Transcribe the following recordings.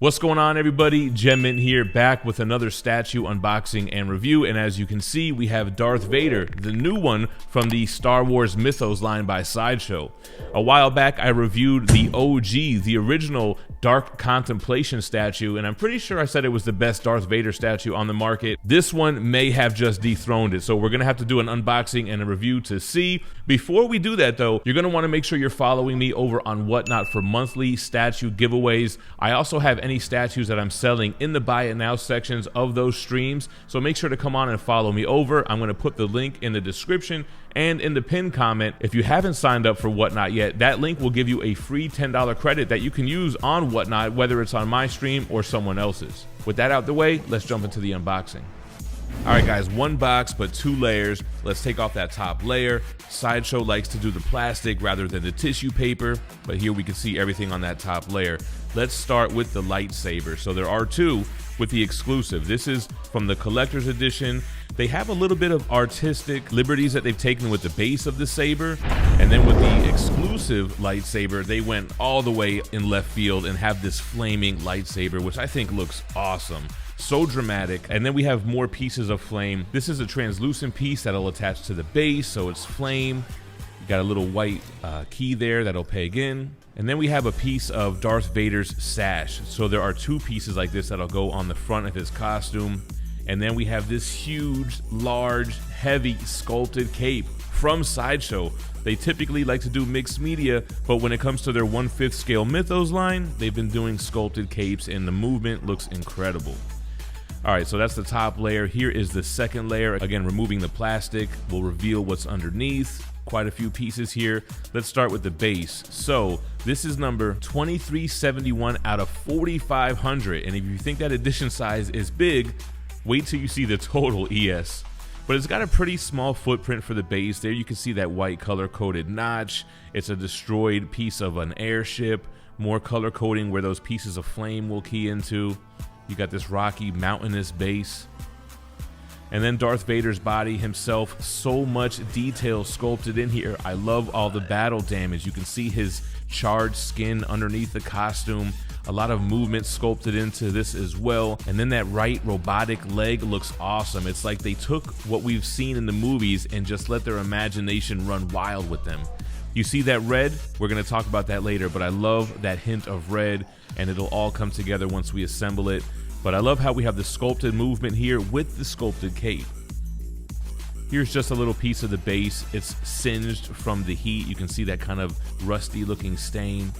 What's going on, everybody? GemMint here, back with another statue unboxing and review. And as you can see, we have Darth Vader, the new one from the Star Wars Mythos line by Sideshow. A while back, I reviewed the OG, the original Dark Contemplation statue, and I'm pretty sure I said it was the best Darth Vader statue on the market. This one may have just dethroned it, so we're gonna have to do an unboxing and a review to see. Before we do that though, you're gonna wanna make sure you're following me over on Whatnot for monthly statue giveaways. I also have any statues that I'm selling in the buy it now sections of those streams, so make sure to come on and follow me over. I'm gonna put the link in the description and in the pinned comment. If you haven't signed up for Whatnot yet, that link will give you a free $10 credit that you can use on Whatnot, whether it's on my stream or someone else's. With that out the way, let's jump into the unboxing. All right guys, one box but two layers. Let's take off that top layer. Sideshow likes to do the plastic rather than the tissue paper, but here we can see everything on that top layer. Let's start with the lightsaber. So there are two with the exclusive. This is from the collector's edition. They have a little bit of artistic liberties that they've taken with the base of the saber, and then with the exclusive lightsaber, they went all the way in left field and have this flaming lightsaber, which I think looks awesome. So dramatic. And then we have more pieces of flame. This is a translucent piece that'll attach to the base, so it's flame. You got a little white key there that'll peg in. And then we have a piece of Darth Vader's sash. So there are two pieces like this that'll go on the front of his costume. And then we have this huge, large, heavy sculpted cape from Sideshow. They typically like to do mixed media, but when it comes to their 1/5 scale Mythos line, they've been doing sculpted capes and the movement looks incredible. All right, so that's the top layer. Here is the second layer. Again, removing the plastic will reveal what's underneath. Quite a few pieces here. Let's start with the base. So this is number 2371 out of 4,500. And if you think that edition size is big, wait till you see the total ES. But it's got a pretty small footprint for the base. There you can see that white color-coded notch. It's a destroyed piece of an airship. More color coding where those pieces of flame will key into. You got this rocky, mountainous base. And then Darth Vader's body himself, so much detail sculpted in here. I love all the battle damage. You can see his charred skin underneath the costume. A lot of movement sculpted into this as well. And then that right robotic leg looks awesome. It's like they took what we've seen in the movies and just let their imagination run wild with them. You see that red? We're gonna talk about that later, but I love that hint of red, and it'll all come together once we assemble it. But I love how we have the sculpted movement here with the sculpted cape. Here's just a little piece of the base. It's singed from the heat. You can see that kind of rusty looking stain.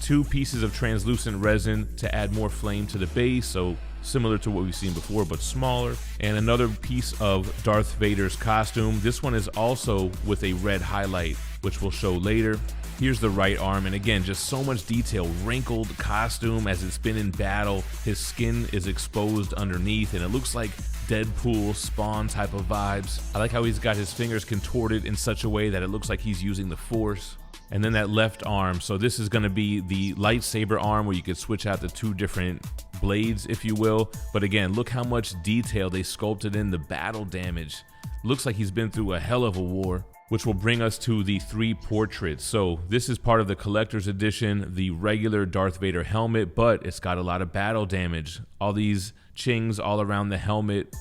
Two pieces of translucent resin to add more flame to the base, so similar to what we've seen before, but smaller. And another piece of Darth Vader's costume. This one is also with a red highlight, which we'll show later. Here's the right arm, and again, just so much detail. Wrinkled costume as it's been in battle. His skin is exposed underneath, and it looks like Deadpool, Spawn type of vibes. I like how he's got his fingers contorted in such a way that it looks like he's using the Force. And then that left arm, so this is gonna be the lightsaber arm where you could switch out the two different blades, if you will. But again, look how much detail they sculpted in the battle damage. Looks like he's been through a hell of a war. Which will bring us to the three portraits. So this is part of the collector's edition, the regular Darth Vader helmet, but it's got a lot of battle damage. All these chings all around the helmet.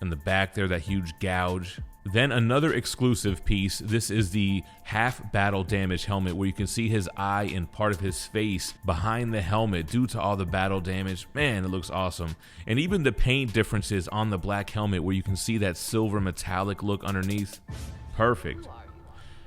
In the back there, that huge gouge. Then another exclusive piece. This is the half battle damage helmet where you can see his eye and part of his face behind the helmet due to all the battle damage. Man, it looks awesome. And even the paint differences on the black helmet where you can see that silver metallic look underneath. Perfect.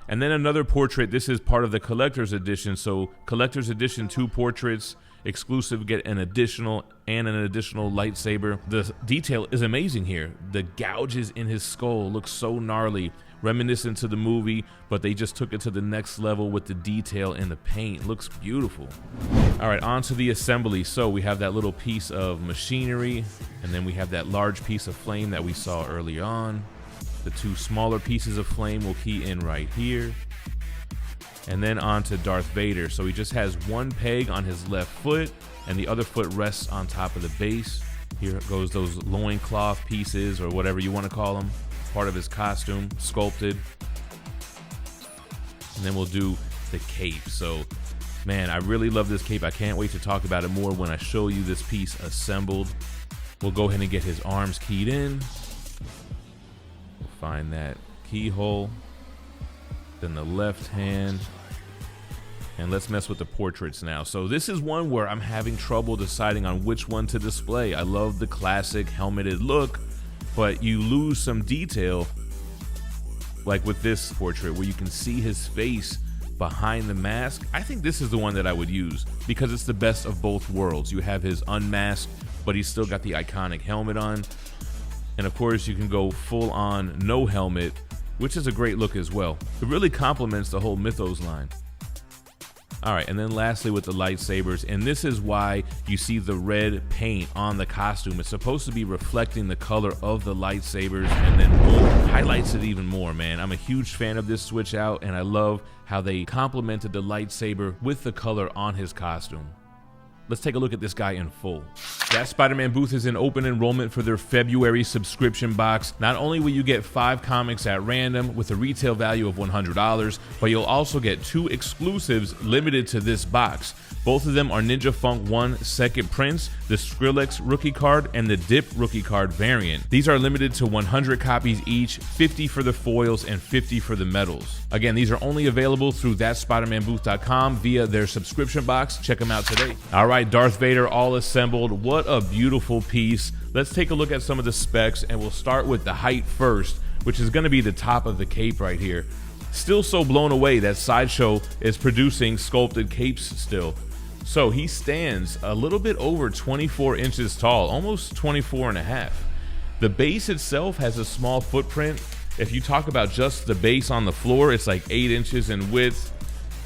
And then another portrait. This is part of the collector's edition. So collector's edition, two portraits. Exclusive get an additional lightsaber. The detail is amazing here. The gouges in his skull look so gnarly, reminiscent to the movie, but they just took it to the next level with the detail in the paint. It looks beautiful. All right, on to the assembly. So we have that little piece of machinery, and then we have that large piece of flame that we saw early on. The two smaller pieces of flame will key in right here. And then on to Darth Vader. So he just has one peg on his left foot and the other foot rests on top of the base. Here goes those loincloth pieces or whatever you want to call them. Part of his costume, sculpted. And then we'll do the cape. So Man, I really love this cape. I can't wait to talk about it more when I show you this piece assembled. We'll go ahead and get his arms keyed in. Find that keyhole. Then the left hand. And let's mess with the portraits now. So this is one where I'm having trouble deciding on which one to display. I love the classic helmeted look, but you lose some detail, like with this portrait where you can see his face behind the mask. I think this is the one that I would use because it's the best of both worlds. You have his unmasked, but he's still got the iconic helmet on. And of course you can go full on no helmet, which is a great look as well. It really complements the whole Mythos line. All right, and then lastly with the lightsabers, and this is why you see the red paint on the costume. It's supposed to be reflecting the color of the lightsabers, and then boom, highlights it even more, man. I'm a huge fan of this switch out, and I love how they complemented the lightsaber with the color on his costume. Let's take a look at this guy in full. That Spider-Man booth is in open enrollment for their February subscription box. Not only will you get 5 comics at random with a retail value of $100, but you'll also get 2 exclusives limited to this box. Both of them are Ninja Funk 1 second prints, the Skrillex rookie card, and the Dip rookie card variant. These are limited to 100 copies each, 50 for the foils and 50 for the medals. Again, these are only available through THATSPIDERMANBOOTH.com via their subscription box. Check them out today. All right, Darth Vader all assembled. What a beautiful piece. Let's take a look at some of the specs, and we'll start with the height first, which is going to be the top of the cape right here. Still so blown away that Sideshow is producing sculpted capes still. So he stands a little bit over 24 inches tall, almost 24 and a half. The base itself has a small footprint. If you talk about just the base on the floor, it's like 8 inches in width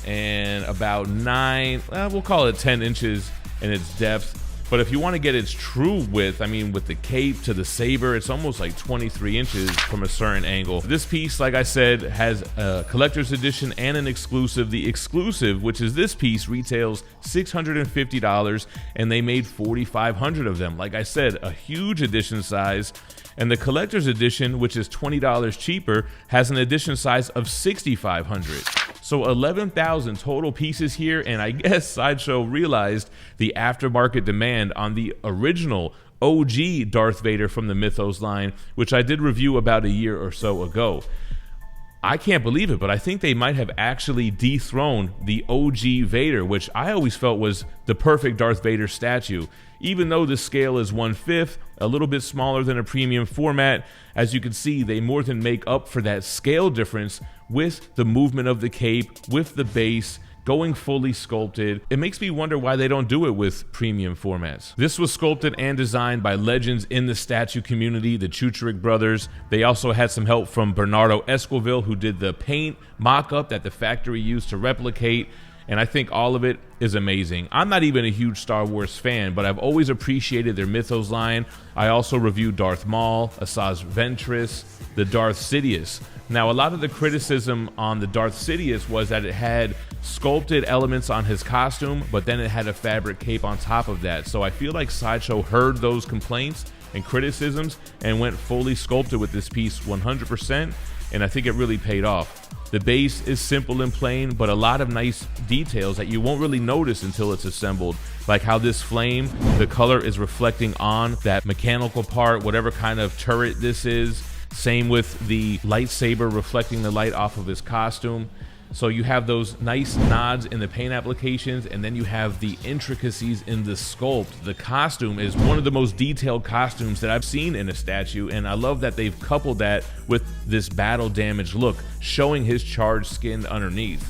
and about 9, we'll call it 10 inches in its depth. But if you want to get its true width, I mean, with the cape to the saber, it's almost like 23 inches from a certain angle. This piece, like I said, has a collector's edition and an exclusive. The exclusive, which is this piece, retails $650, and they made 4,500 of them. Like I said, a huge edition size. And the collector's edition, which is $20 cheaper, has an edition size of 6,500. So 11,000 total pieces here, and I guess Sideshow realized the aftermarket demand on the original OG Darth Vader from the Mythos line, which I did review about a year or so ago. I can't believe it, but I think they might have actually dethroned the OG Vader, which I always felt was the perfect Darth Vader statue. Even though the scale is 1/5, a little bit smaller than a premium format, as you can see, they more than make up for that scale difference with the movement of the cape, with the base, going fully sculpted. It makes me wonder why they don't do it with premium formats. This was sculpted and designed by legends in the statue community, the Chuchrik brothers. They also had some help from Bernardo Esquivel, who did the paint mock-up that the factory used to replicate. And I think all of it is amazing. I'm not even a huge Star Wars fan, but I've always appreciated their Mythos line. I also reviewed Darth Maul, Asajj Ventress, the Darth Sidious. Now, a lot of the criticism on the Darth Sidious was that it had sculpted elements on his costume, but then it had a fabric cape on top of that. So I feel like Sideshow heard those complaints and criticisms and went fully sculpted with this piece 100%, and I think it really paid off. The base is simple and plain, but a lot of nice details that you won't really notice until it's assembled, like how this flame, the color is reflecting on that mechanical part, whatever kind of turret this is. Same with the lightsaber reflecting the light off of his costume. So you have those nice nods in the paint applications, and then you have the intricacies in the sculpt. The costume is one of the most detailed costumes that I've seen in a statue, and I love that they've coupled that with this battle damage look, showing his charged skin underneath.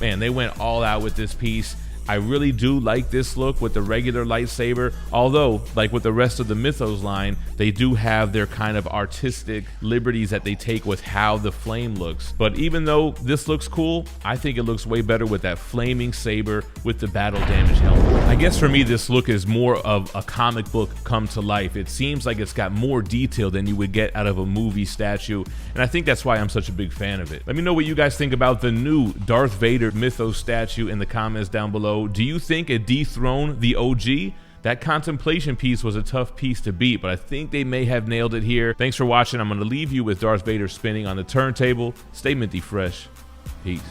Man, they went all out with this piece. I really do like this look with the regular lightsaber, although, like with the rest of the Mythos line, they do have their kind of artistic liberties that they take with how the flame looks. But even though this looks cool, I think it looks way better with that flaming saber with the battle damage helmet. I guess for me, this look is more of a comic book come to life. It seems like it's got more detail than you would get out of a movie statue, and I think that's why I'm such a big fan of it. Let me know what you guys think about the new Darth Vader Mythos statue in the comments down below. Do you think it dethroned the OG? That contemplation piece was a tough piece to beat, but I think they may have nailed it here. Thanks for watching. I'm going to leave you with Darth Vader spinning on the turntable. Stay minty fresh. Peace.